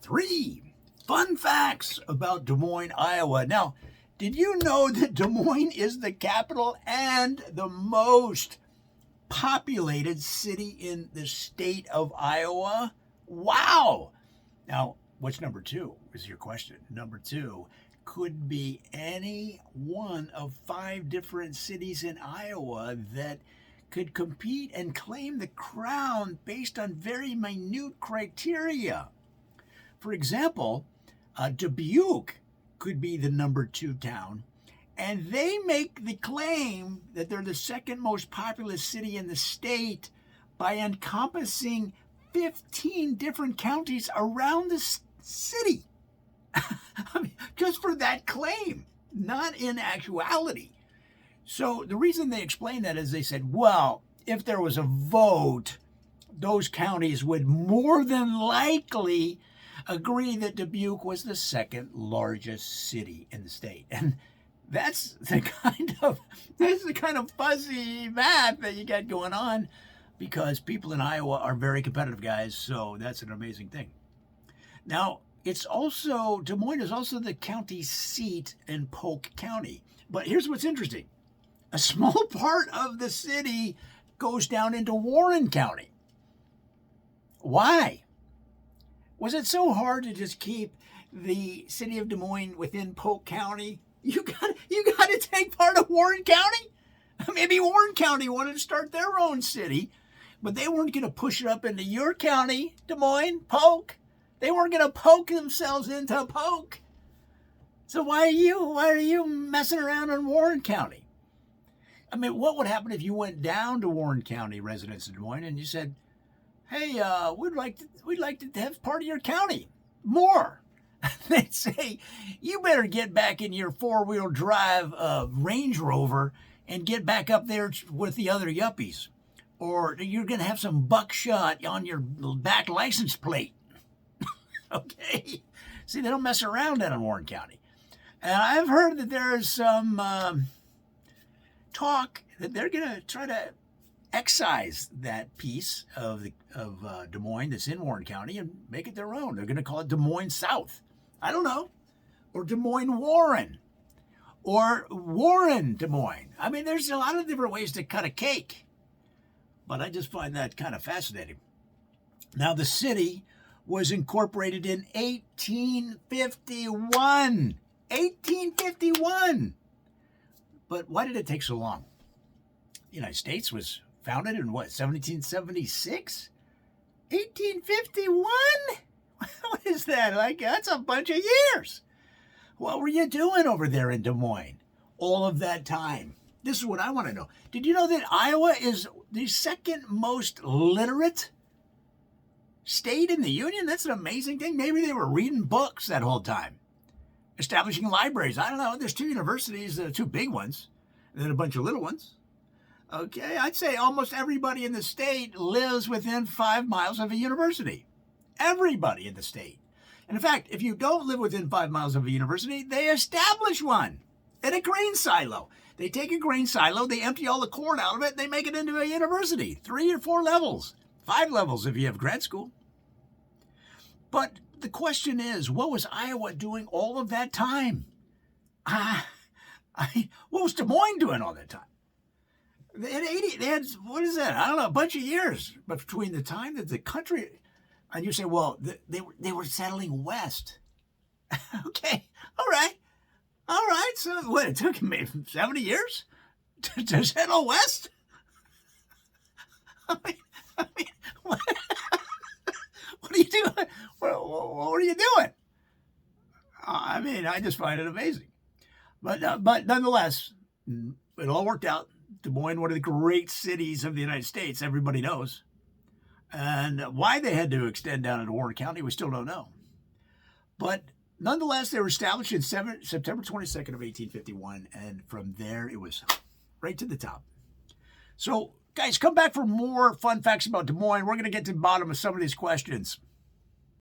3 fun facts about Des Moines, Iowa. Now, did you know that Des Moines is the capital and the most populated city in the state of Iowa? Wow. Now, what's number 2 is your question. Number 2 could be any one of 5 different cities in Iowa that could compete and claim the crown based on very minute criteria. For example, Dubuque could be the number 2 town, and they make the claim that they're the second most populous city in the state by encompassing 15 different counties around the city. I mean, just for that claim, not in actuality. So the reason they explained that is they said, well, if there was a vote, those counties would more than likely agree that Dubuque was the second largest city in the state. And that's the kind of fuzzy math that you got going on, because people in Iowa are very competitive, guys. So that's an amazing thing. Now, Des Moines is also the county seat in Polk County. But here's what's interesting. A small part of the city goes down into Warren County. Why? Was it so hard to just keep the city of Des Moines within Polk County? You got to take part of Warren County? Maybe Warren County wanted to start their own city, but they weren't going to push it up into your county, Des Moines, Polk. They weren't going to poke themselves into Polk. So why are you messing around in Warren County? I mean, what would happen if you went down to Warren County, residents of Des Moines, and you said, "Hey, we'd like to have part of your county more." They'd say, "You better get back in your 4-wheel drive Range Rover and get back up there with the other yuppies, or you're going to have some buckshot on your back license plate." Okay. See, they don't mess around down in Warren County. And I've heard that there is some talk that they're going to try to excise that piece of Des Moines that's in Warren County and make it their own. They're going to call it Des Moines South. I don't know. Or Des Moines Warren. Or Warren Des Moines. I mean, there's a lot of different ways to cut a cake. But I just find that kind of fascinating. Now, the city was incorporated in 1851. 1851. But why did it take so long? The United States was founded in what, 1776? 1851? What is that? That's a bunch of years. What were you doing over there in Des Moines all of that time? This is what I want to know. Did you know that Iowa is the second most literate state in the Union? That's an amazing thing. Maybe they were reading books that whole time. Establishing libraries. I don't know. There's 2 universities, 2 big ones, and then a bunch of little ones. Okay, I'd say almost everybody in the state lives within 5 miles of a university. Everybody in the state. And in fact, if you don't live within 5 miles of a university, they establish one at a grain silo. They take a grain silo, they empty all the corn out of it, they make it into a university. 3 or 4 levels. 5 levels if you have grad school. But the question is, what was Iowa doing all of that time? What was Des Moines doing all that time? They had, what is that? I don't know, a bunch of years between the time that the country, and you say, well, they were settling west. Okay, all right. So what, it took maybe 70 years to settle west? I mean, what are you doing? What are you doing? I mean, I just find it amazing. But nonetheless, it all worked out. Des Moines, one of the great cities of the United States, everybody knows. And why they had to extend down into Warren County, we still don't know. But nonetheless, they were established in September 22nd of 1851, and from there it was right to the top. So, guys, come back for more fun facts about Des Moines. We're going to get to the bottom of some of these questions.